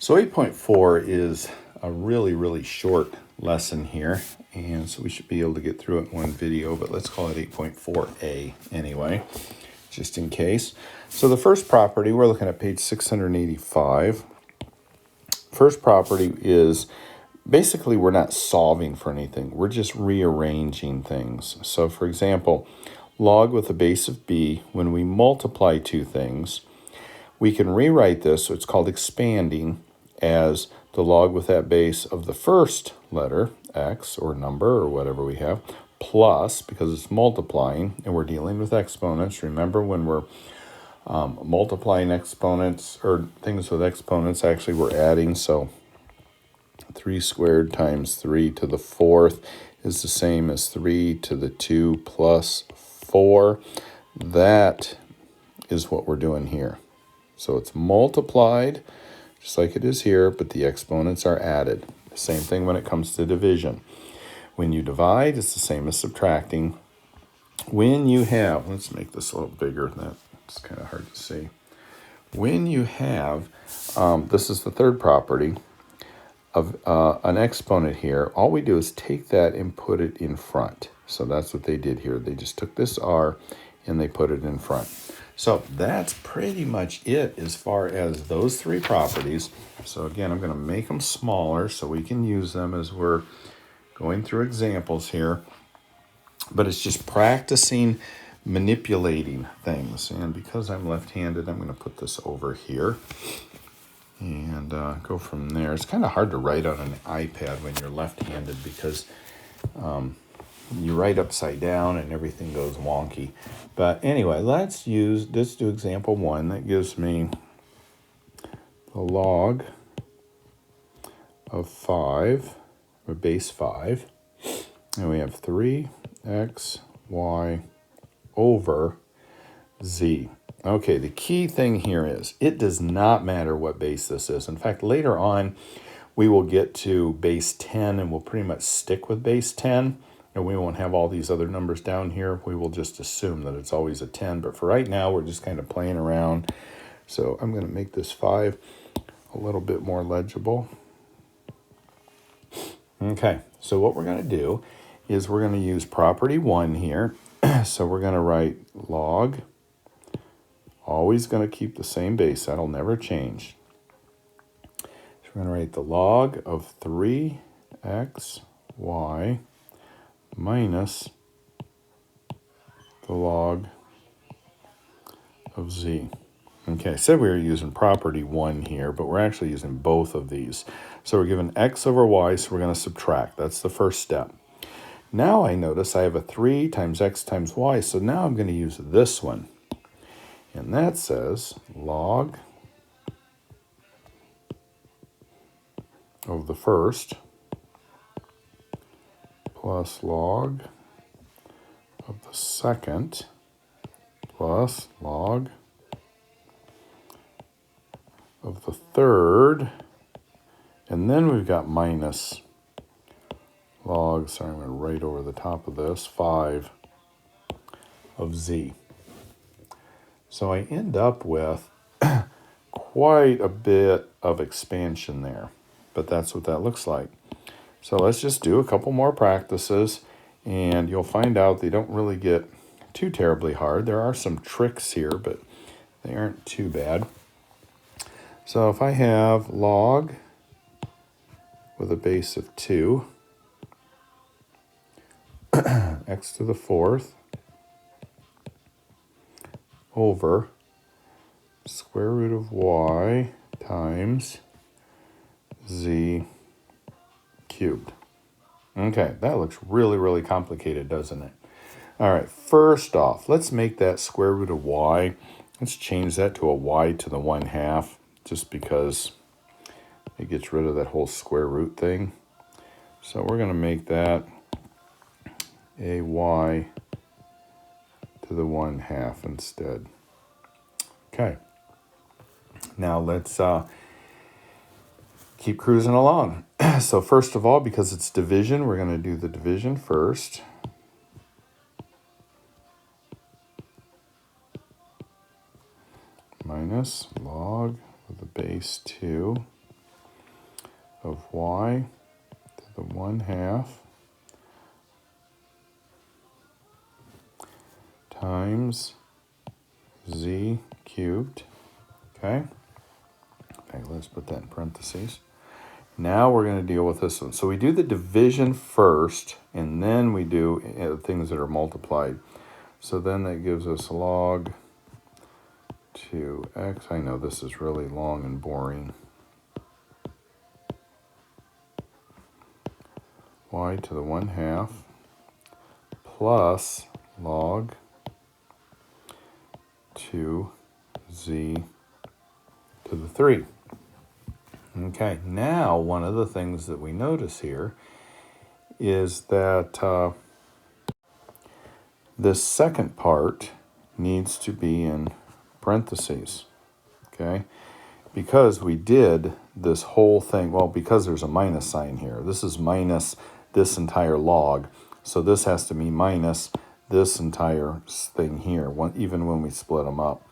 So 8.4 is a really short lesson here, and so we should be able to get through it in one video, but let's call it 8.4a anyway, just in case. So the first property, we're looking at page 685. First property is basically we're not solving for anything, we're just rearranging things. So for example, log with a base of b, when we multiply two things, we can rewrite this, so it's called expanding, as the log with that base of the first letter, x, or number, or whatever we have, plus, because it's multiplying, and we're dealing with exponents. Remember, when we're multiplying exponents, or things with exponents, actually we're adding, so 3 squared times 3 to the 4th is the same as 3 to the 2 plus 4. That is what we're doing here. So it's multiplied, just like it is here, but the exponents are added. Same thing when it comes to division. When you divide, it's the same as subtracting. When you have, let's make this a little bigger, that's kind of hard to see. When you have, this is the third property of an exponent here, all we do is take that and put it in front. So that's what they did here. They just took this r and they put it in front. So that's pretty much it as far as those three properties. So again, I'm going to make them smaller so we can use them as we're going through examples here. But it's just practicing manipulating things. And because I'm left-handed, I'm going to put this over here and go from there. It's kind of hard to write on an iPad when you're left-handed because you write upside down and everything goes wonky. But anyway, let's do example 1. That gives me the log of 5, or base 5. And we have 3x, y over z. Okay, the key thing here is it does not matter what base this is. In fact, later on, we will get to base 10 and we'll pretty much stick with base 10. And we won't have all these other numbers down here. We will just assume that it's always a 10. But for right now, we're just kind of playing around. So I'm going to make this 5 a little bit more legible. Okay, so what we're going to do is we're going to use property 1 here. So we're going to write log. Always going to keep the same base. That'll never change. So we're going to write the log of 3x, y minus the log of z. Okay, I said we were using property 1 here, but we're actually using both of these. So we're given x over y, so we're going to subtract. That's the first step. Now I notice I have a 3 times x times y, so now I'm going to use this one. And that says log of the first plus log of the second plus log of the third, and then we've got minus log, sorry, I'm going to write over the top of this, 5 of z. So I end up with quite a bit of expansion there, but that's what that looks like. So let's just do a couple more practices, and you'll find out they don't really get too terribly hard. There are some tricks here, but they aren't too bad. So if I have log with a base of 2, x to the 4th, over square root of y times z cubed. Okay, that looks really complicated, doesn't it? All right, first off, let's make that square root of y. Let's change that to a y to the 1/2, just because it gets rid of that whole square root thing. So we're going to make that a y to the 1/2 instead. Okay, now let's keep cruising along. So first of all, because it's division, we're going to do the division first. Minus log of the base 2 of y to the 1/2 times z cubed. Okay. Okay, let's put that in parentheses. Now we're going to deal with this one. So we do the division first, and then we do things that are multiplied. So then that gives us log 2x. I know this is really long and boring. Y to the 1/2 plus log 2z to the 3. Okay, now one of the things that we notice here is that this second part needs to be in parentheses, okay? Because we did this whole thing, well, because there's a minus sign here. This is minus this entire log, so this has to be minus this entire thing here, even when we split them up.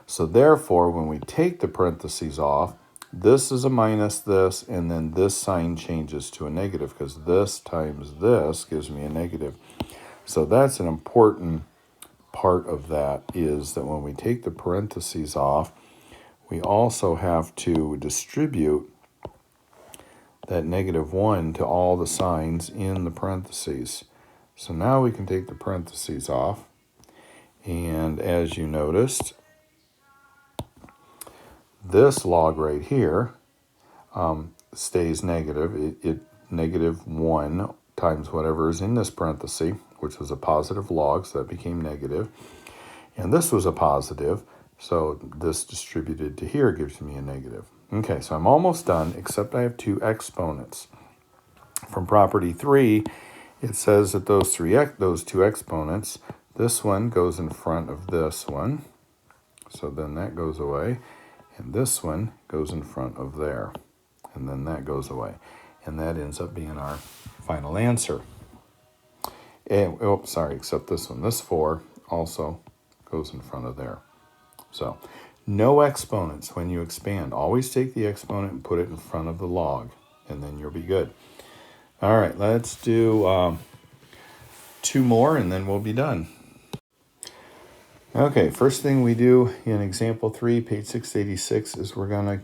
So therefore, when we take the parentheses off, this is a minus this, and then this sign changes to a negative, because this times this gives me a negative. So that's an important part of that, is that when we take the parentheses off, we also have to distribute that -1 to all the signs in the parentheses. So now we can take the parentheses off, and as you noticed, this log right here stays negative. It -1 times whatever is in this parenthesis, which was a positive log, so that became negative. And this was a positive, so this distributed to here gives me a negative. Okay, so I'm almost done, except I have two exponents. From property 3, it says that those two exponents, this one goes in front of this one, so then that goes away, and this one goes in front of there, and then that goes away. And that ends up being our final answer. And, oh, sorry, except this one. This 4 also goes in front of there. So, no exponents when you expand. Always take the exponent and put it in front of the log, and then you'll be good. All right, let's do 2 more, and then we'll be done. Okay, first thing we do in example 3, page 686, is we're gonna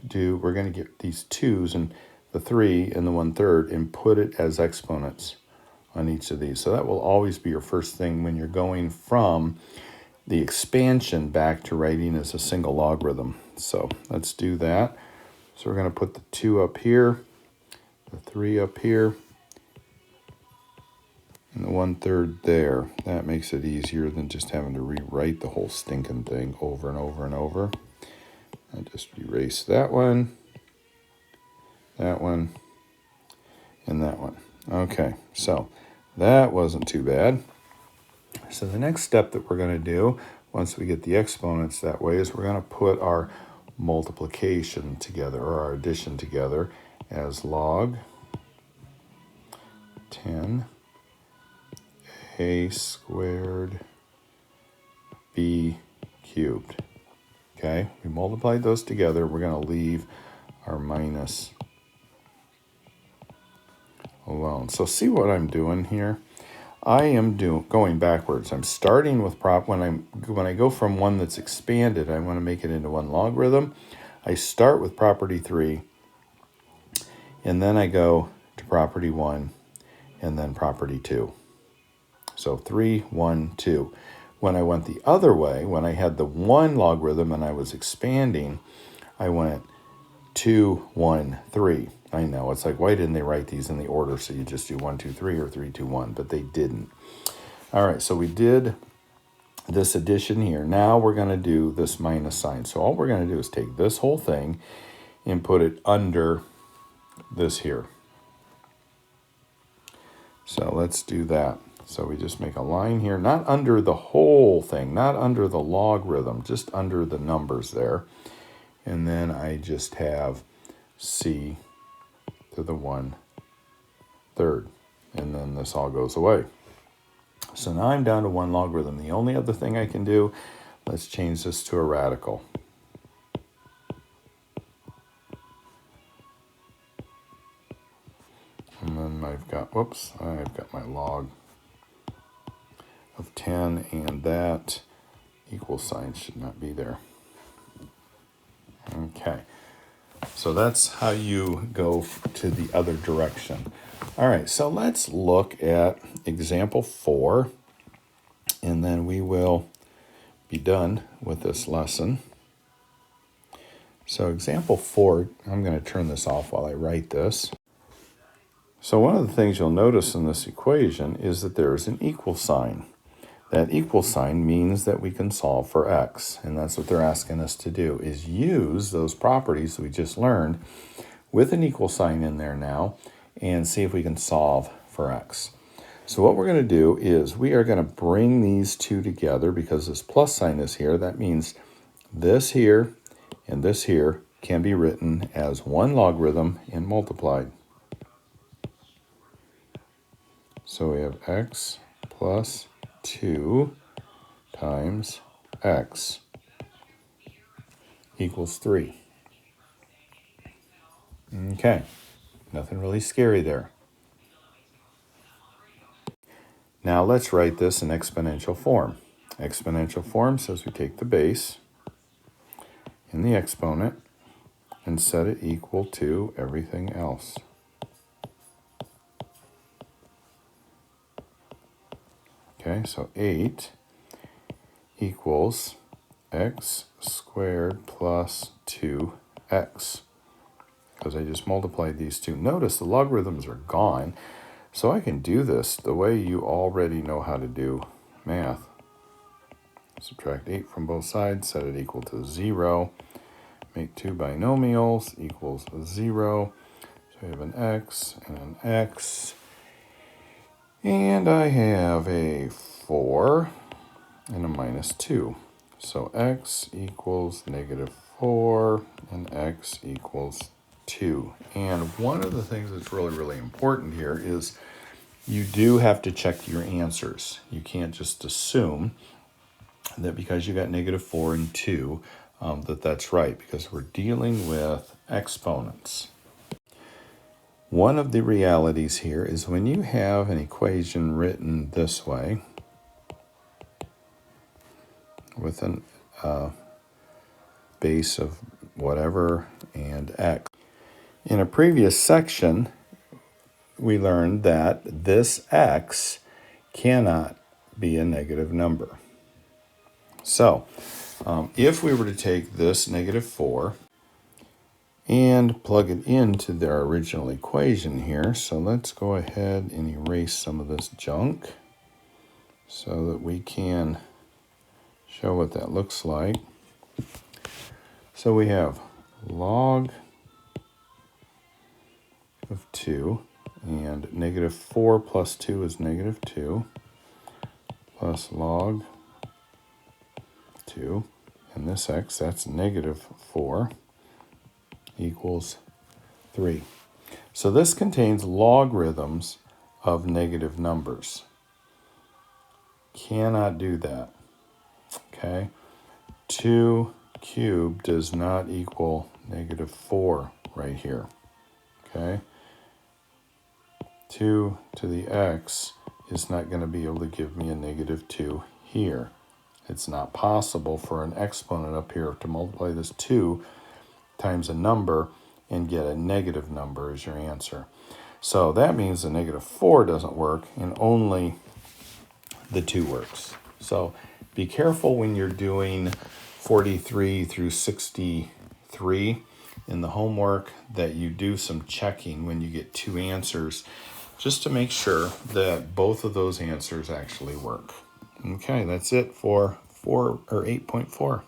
get these 2's and the 3 and the 1/3 and put it as exponents on each of these. So that will always be your first thing when you're going from the expansion back to writing as a single logarithm. So let's do that. So we're going to put the 2 up here, the 3 up here, and the 1/3 there. That makes it easier than just having to rewrite the whole stinking thing over and over and over. I just erase that one, and that one. Okay, so that wasn't too bad. So the next step that we're going to do, once we get the exponents that way, is we're going to put our multiplication together, or our addition together, as log 10a squared b cubed. Okay, we multiplied those together. We're going to leave our minus alone. So see what I'm doing here? I am going backwards. I'm starting with when I go from one that's expanded, I want to make it into one logarithm. I start with property 3, and then I go to property 1, and then property 2. So 3, 1, 2. When I went the other way, when I had the 1 logarithm and I was expanding, I went 2, 1, 3. I know, it's like, why didn't they write these in the order so you just do 1, 2, 3 or 3, 2, 1? But they didn't. All right, so we did this addition here. Now we're going to do this minus sign. So all we're going to do is take this whole thing and put it under this here. So let's do that. So we just make a line here, not under the whole thing, not under the logarithm, just under the numbers there. And then I just have c to the 1/3, and then this all goes away. So now I'm down to 1 logarithm. The only other thing I can do, let's change this to a radical. And then I've got, whoops, I've got my log of 10, and that equal sign should not be there. Okay, so that's how you go to the other direction. All right, so let's look at example 4, and then we will be done with this lesson. So example 4, I'm going to turn this off while I write this. So one of the things you'll notice in this equation is that there is an equal sign. That equal sign means that we can solve for x, and that's what they're asking us to do, is use those properties that we just learned with an equal sign in there now and see if we can solve for x. So what we're going to do is we are going to bring these two together because this plus sign is here. That means this here and this here can be written as one logarithm and multiplied. So we have x plus 2 times x equals 3. Okay, nothing really scary there. Now let's write this in exponential form. Exponential form says we take the base in the exponent and set it equal to everything else. Okay, so 8 equals x squared plus 2x, because I just multiplied these two. Notice the logarithms are gone, so I can do this the way you already know how to do math. Subtract 8 from both sides, set it equal to 0. Make two binomials equals 0. So we have an x and an x. And I have a 4 and a minus 2. So x equals -4 and x equals 2. And one of the things that's really important here is you do have to check your answers. You can't just assume that because you got -4 and 2 that's right, because we're dealing with exponents. One of the realities here is when you have an equation written this way with a base of whatever and x. In a previous section, we learned that this x cannot be a negative number. So, if we were to take this -4 and plug it into their original equation here, so let's go ahead and erase some of this junk so that we can show what that looks like. So we have log of 2, and -4 plus 2 is -2, plus log 2, and this x, that's -4, equals 3. So this contains logarithms of negative numbers. Cannot do that. Okay? 2 cubed does not equal -4 right here. Okay? 2 to the x is not going to be able to give me a -2 here. It's not possible for an exponent up here to multiply this 2 times a number and get a negative number as your answer. So that means the -4 doesn't work and only the 2 works. So be careful when you're doing 43 through 63 in the homework that you do some checking when you get 2 answers, just to make sure that both of those answers actually work. Okay, that's it for 8.4.